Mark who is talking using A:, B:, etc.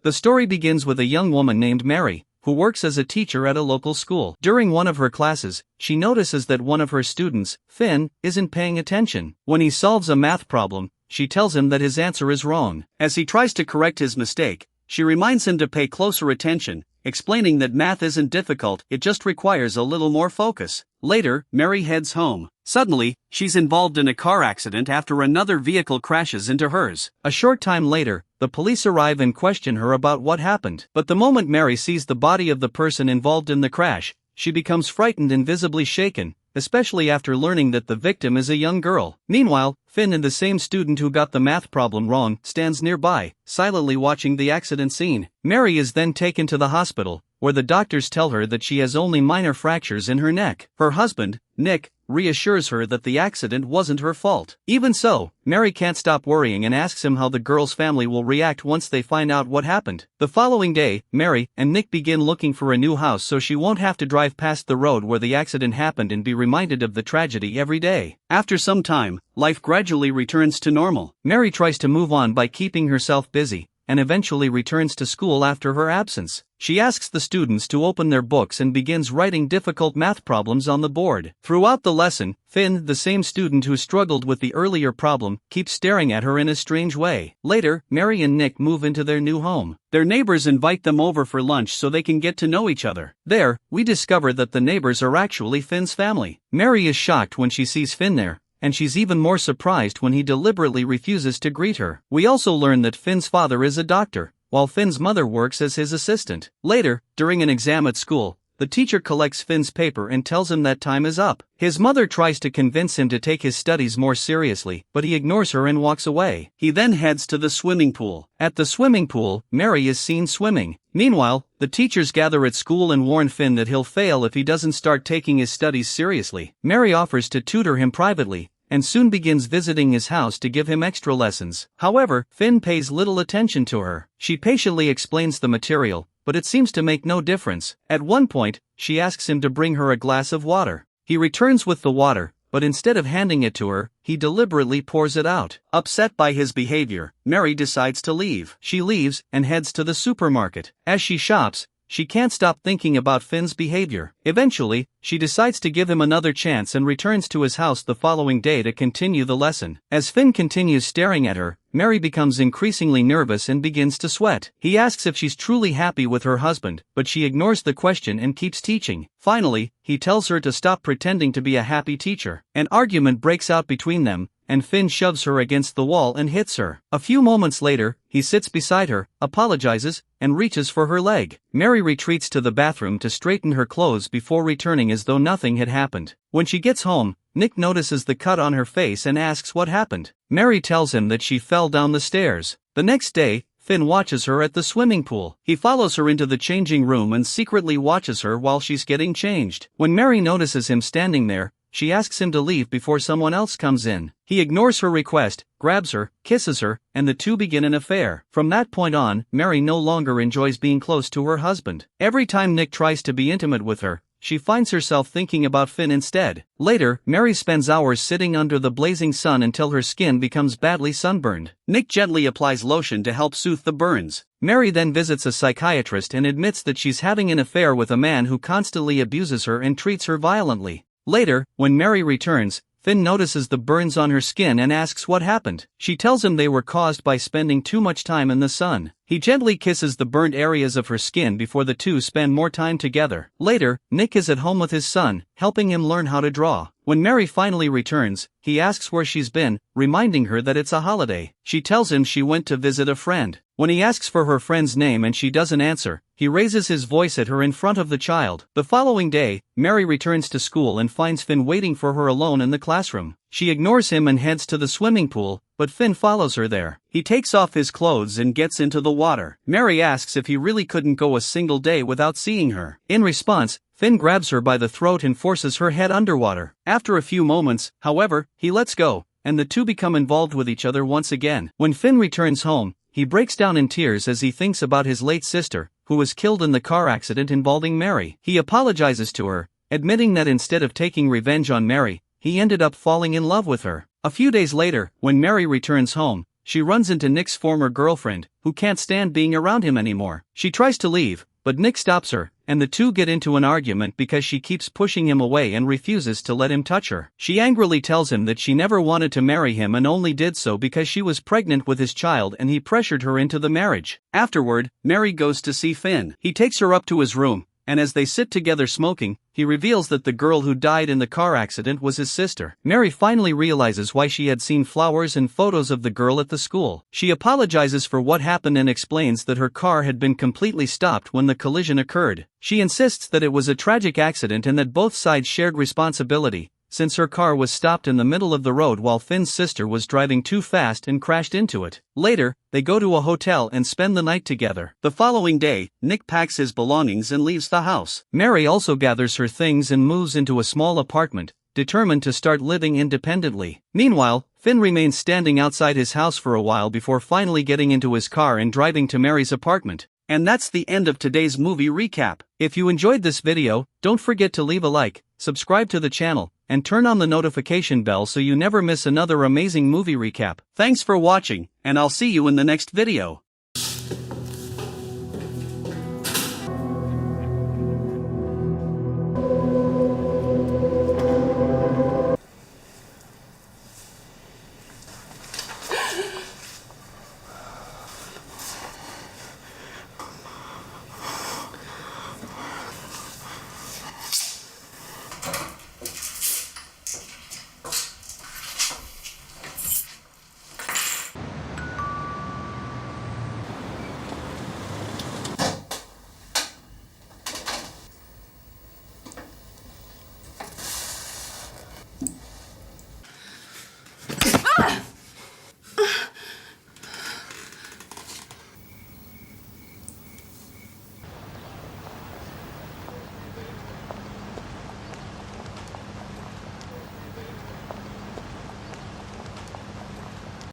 A: The story begins with a young woman named Mary, who works as a teacher at a local school. During one of her classes, she notices that one of her students, Finn, isn't paying attention. When he solves a math problem, she tells him that his answer is wrong. As he tries to correct his mistake, she reminds him to pay closer attention, explaining that math isn't difficult, it just requires a little more focus. Later, Mary heads home. Suddenly, she's involved in a car accident after another vehicle crashes into hers. A short time later, the police arrive and question her about what happened. But the moment Mary sees the body of the person involved in the crash, she becomes frightened and visibly shaken, especially after learning that the victim is a young girl. Meanwhile, Finn, and the same student who got the math problem wrong, stands nearby, silently watching the accident scene. Mary is then taken to the hospital, where the doctors tell her that she has only minor fractures in her neck. Her husband, Nick, reassures her that the accident wasn't her fault. Even so, Mary can't stop worrying and asks him how the girl's family will react once they find out what happened. The following day, Mary and Nick begin looking for a new house so she won't have to drive past the road where the accident happened and be reminded of the tragedy every day. After some time, life gradually returns to normal. Mary tries to move on by keeping herself busy, and eventually returns to school after her absence. She asks the students to open their books and begins writing difficult math problems on the board. Throughout the lesson, Finn, the same student who struggled with the earlier problem, keeps staring at her in a strange way. Later, Mary and Nick move into their new home. Their neighbors invite them over for lunch so they can get to know each other. There, we discover that the neighbors are actually Finn's family. Mary is shocked when she sees Finn there, and she's even more surprised when he deliberately refuses to greet her. We also learn that Finn's father is a doctor, while Finn's mother works as his assistant. Later, during an exam at school, the teacher collects Finn's paper and tells him that time is up. His mother tries to convince him to take his studies more seriously, but he ignores her and walks away. He then heads to the swimming pool. At the swimming pool, Mary is seen swimming. Meanwhile, the teachers gather at school and warn Finn that he'll fail if he doesn't start taking his studies seriously. Mary offers to tutor him privately, and soon begins visiting his house to give him extra lessons. However, Finn pays little attention to her. She patiently explains the material, but it seems to make no difference. At one point, she asks him to bring her a glass of water. He returns with the water, but instead of handing it to her, he deliberately pours it out. Upset by his behavior, Mary decides to leave. She leaves and heads to the supermarket. As she shops, she can't stop thinking about Finn's behavior. Eventually, she decides to give him another chance and returns to his house the following day to continue the lesson. As Finn continues staring at her, Mary becomes increasingly nervous and begins to sweat. He asks if she's truly happy with her husband, but she ignores the question and keeps teaching. Finally, he tells her to stop pretending to be a happy teacher. An argument breaks out between them, and Finn shoves her against the wall and hits her. A few moments later, he sits beside her, apologizes, and reaches for her leg. Mary retreats to the bathroom to straighten her clothes before returning as though nothing had happened. When she gets home, Nick notices the cut on her face and asks what happened. Mary tells him that she fell down the stairs. The next day, Finn watches her at the swimming pool. He follows her into the changing room and secretly watches her while she's getting changed. When Mary notices him standing there, she asks him to leave before someone else comes in. He ignores her request, grabs her, kisses her, and the two begin an affair. From that point on, Mary no longer enjoys being close to her husband. Every time Nick tries to be intimate with her, she finds herself thinking about Finn instead. Later, Mary spends hours sitting under the blazing sun until her skin becomes badly sunburned. Nick gently applies lotion to help soothe the burns. Mary then visits a psychiatrist and admits that she's having an affair with a man who constantly abuses her and treats her violently. Later, when Mary returns, Finn notices the burns on her skin and asks what happened. She tells him they were caused by spending too much time in the sun. He gently kisses the burnt areas of her skin before the two spend more time together. Later, Nick is at home with his son, helping him learn how to draw. When Mary finally returns, he asks where she's been, reminding her that it's a holiday. She tells him she went to visit a friend. When he asks for her friend's name and she doesn't answer, he raises his voice at her in front of the child. The following day, Mary returns to school and finds Finn waiting for her alone in the classroom. She ignores him and heads to the swimming pool, but Finn follows her there. He takes off his clothes and gets into the water. Mary asks if he really couldn't go a single day without seeing her. In response, Finn grabs her by the throat and forces her head underwater. After a few moments, however, he lets go, and the two become involved with each other once again. When Finn returns home, he breaks down in tears as he thinks about his late sister, who was killed in the car accident involving Mary. He apologizes to her, admitting that instead of taking revenge on Mary, he ended up falling in love with her. A few days later, when Mary returns home, she runs into Nick's former girlfriend, who can't stand being around him anymore. She tries to leave, but Nick stops her, and the two get into an argument because she keeps pushing him away and refuses to let him touch her. She angrily tells him that she never wanted to marry him and only did so because she was pregnant with his child and he pressured her into the marriage. Afterward, Mary goes to see Finn. He takes her up to his room, and as they sit together smoking, he reveals that the girl who died in the car accident was his sister. Mary finally realizes why she had seen flowers and photos of the girl at the school. She apologizes for what happened and explains that her car had been completely stopped when the collision occurred. She insists that it was a tragic accident and that both sides shared responsibility, since her car was stopped in the middle of the road while Finn's sister was driving too fast and crashed into it. Later, they go to a hotel and spend the night together. The following day, Nick packs his belongings and leaves the house. Mary also gathers her things and moves into a small apartment, determined to start living independently. Meanwhile, Finn remains standing outside his house for a while before finally getting into his car and driving to Mary's apartment. And that's the end of today's movie recap. If you enjoyed this video, don't forget to leave a like, subscribe to the channel, and turn on the notification bell so you never miss another amazing movie recap. Thanks for watching, and I'll see you in the next video.